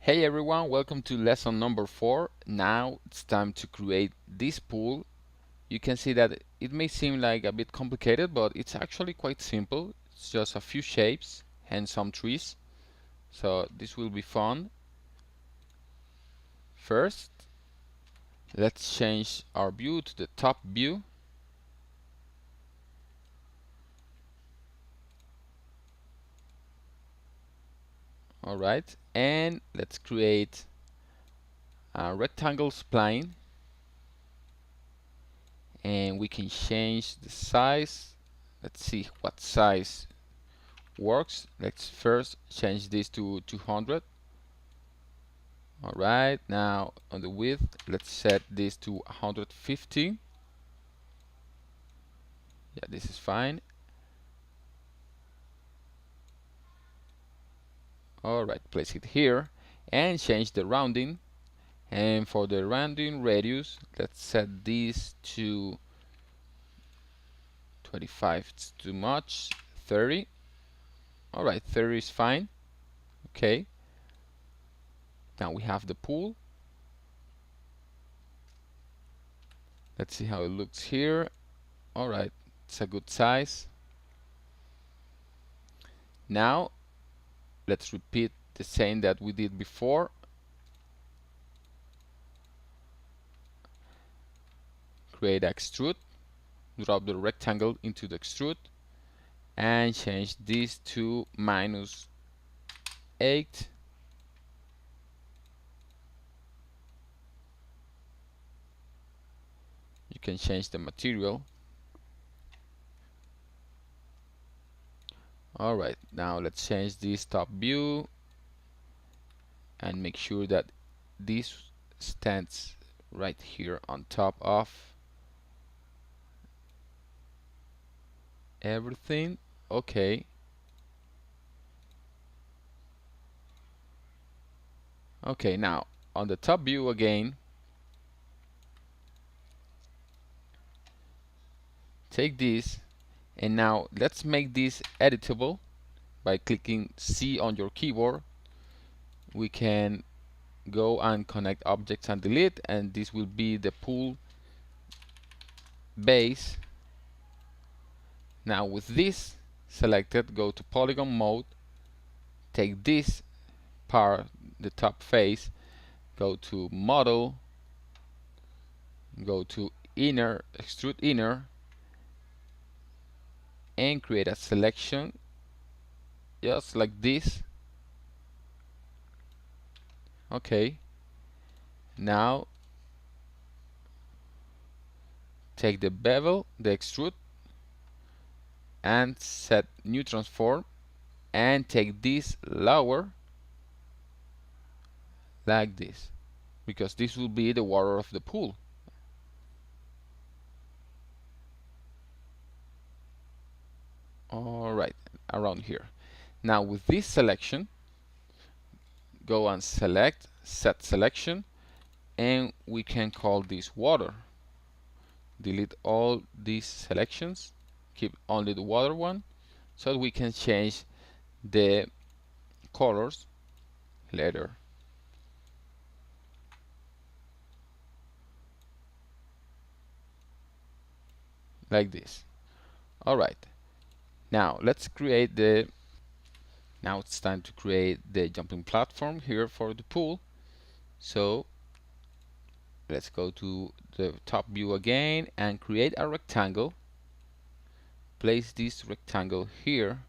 Hey everyone, welcome to lesson number 4. Now it's time to create this pool. You can see that it may seem like a bit complicated, but it's actually quite simple. It's just a few shapes and some trees. So this will be fun. First, let's change our view to the top view. Alright, and let's create a rectangle spline. And we can change the size. Let's see what size works. Let's first change this to 200. Alright, now on the width, let's set this to 150. Yeah, this is fine. Alright, place it here and change the rounding. And for the rounding radius, let's set this to 25. It's too much. 30. Alright, 30 is fine. Okay. Now we have the pool. Let's see how it looks here. Alright, it's a good size. Now let's repeat the same that we did before. Create extrude, drop the rectangle into the extrude and change this to -8. You can change the material. Alright, now let's change this top view and make sure that this stands right here on top of everything. Okay. Okay, now on the top view again, take this and now let's make this editable by clicking C on your keyboard. We can go and connect objects and delete, and this will be the pool base. Now with this selected, go to polygon mode, take this part, the top face, go to model, go to inner, extrude inner, and create a selection just like this. Okay, now take the bevel, the extrude, and set new transform and take this lower like this, because this will be the water of the pool. Alright, around here. Now with this selection, go and select, set selection, and we can call this water. Delete all these selections, keep only the water one, so that we can change the colors later. Like this. Alright, now let's create the now it's time to create the jumping platform here for the pool. So let's go to the top view again and create a rectangle. Place this rectangle here,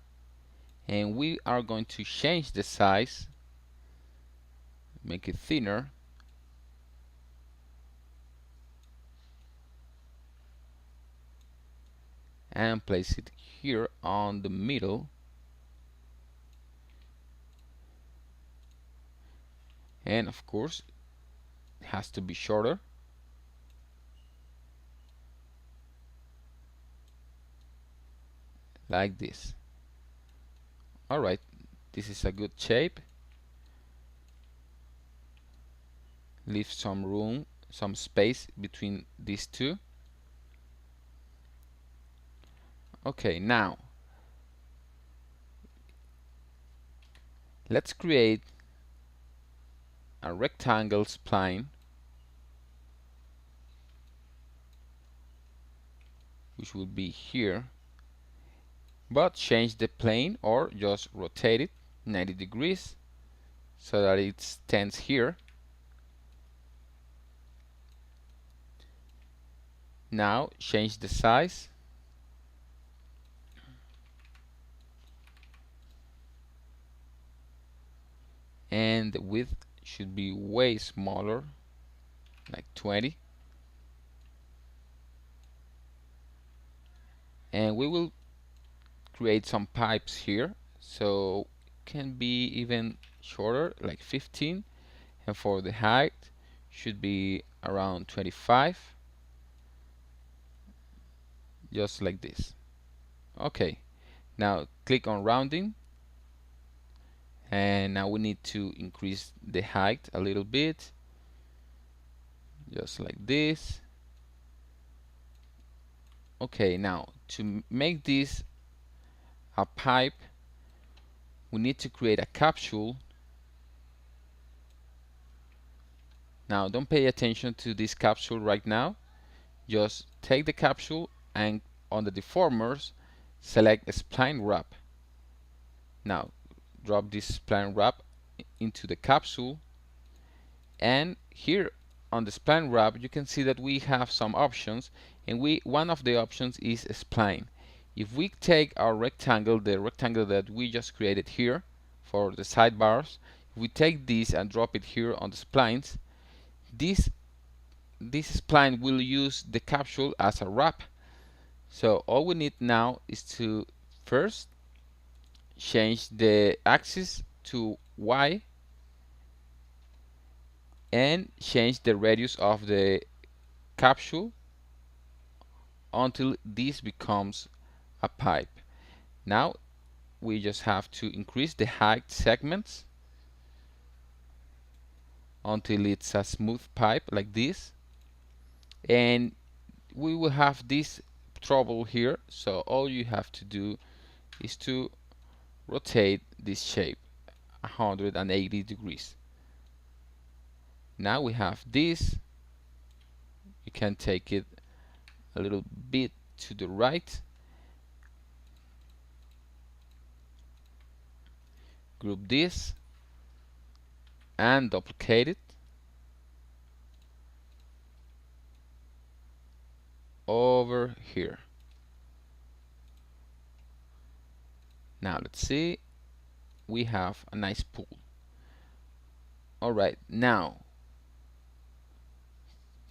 and we are going to change the size, make it thinner, and place it here on the middle. And of course it has to be shorter. Like this. Alright, this is a good shape. Leave some room, some space between these two. Okay, now let's create a rectangle spline, which will be here, but change the plane or just rotate it 90 degrees so that it stands here. Now change the size and the width should be way smaller, like 20, and we will create some pipes here, so it can be even shorter, like 15, and for the height should be around 25, just like this. Okay, now click on rounding, and now we need to increase the height a little bit, just like this. Okay, now to make this a pipe, we need to create a capsule. Now don't pay attention to this capsule right now, just take the capsule and on the deformers select spline wrap. Now drop this spline wrap into the capsule, and here on the spline wrap you can see that we have some options, and one of the options is spline. If we take our rectangle, the rectangle that we just created here for the sidebars, if we take this and drop it here on the splines, this spline will use the capsule as a wrap. So all we need now is to first change the axis to Y and change the radius of the capsule until this becomes a pipe. Now we just have to increase the height segments until it's a smooth pipe like this, and we will have this trouble here, so all you have to do is to rotate this shape 180 degrees. Now we have this. You can take it a little bit to the right, group this and duplicate it over here. Now let's see, we have a nice pool. Alright, now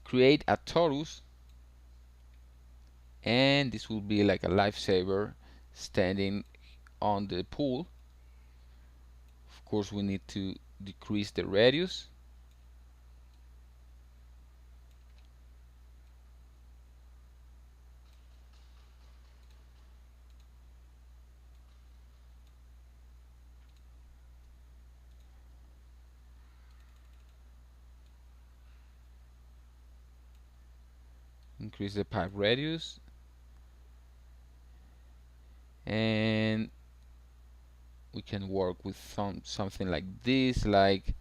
create a torus, and this will be like a lifesaver standing on the pool. Of course we need to decrease the radius. Increase the pipe radius, and we can work with something like this, like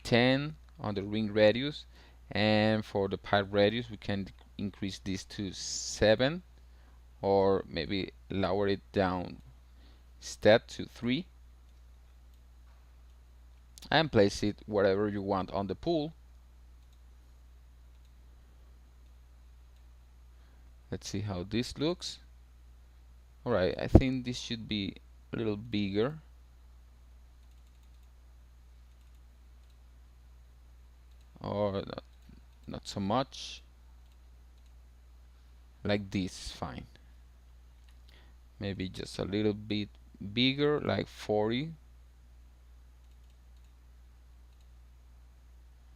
10 on the ring radius, and for the pipe radius we can increase this to 7, or maybe lower it down instead to 3, and place it wherever you want on the pool. Let's see how this looks. Alright, I think this should be a little bigger. Or not so much. Like this is fine. Maybe just a little bit bigger, like 40.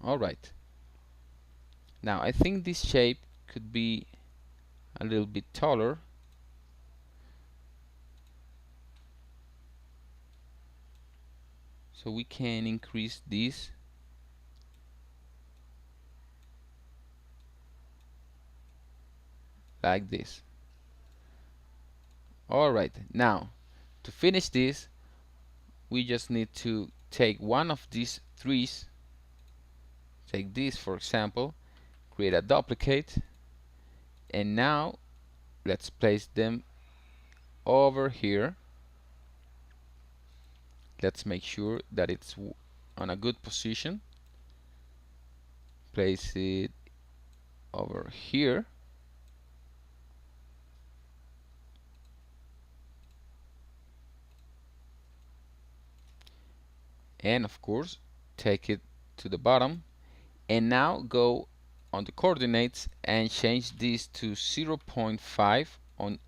Alright. Now I think this shape could be a little bit taller. So we can increase this like this. Alright, now to finish this we just need to take one of these trees take this for example, create a duplicate, and now let's place them over here. Let's make sure that it's on a good position. Place it over here, and of course take it to the bottom, and now go on the coordinates and change this to 0.5 on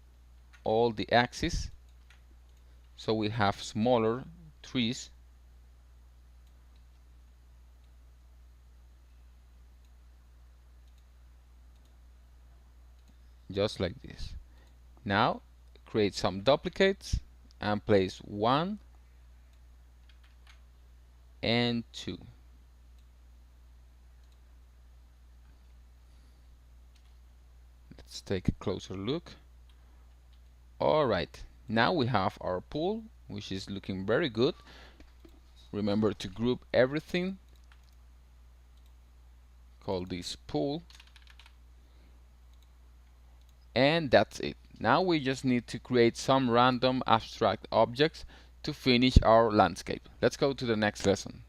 all the axes, so we have smaller trees. Just like this. Now create some duplicates and place 1 and 2. Let's take a closer look. Alright, now we have our pool, which is looking very good. Remember to group everything. Call this pool. And that's it. Now we just need to create some random abstract objects to finish our landscape. Let's go to the next lesson.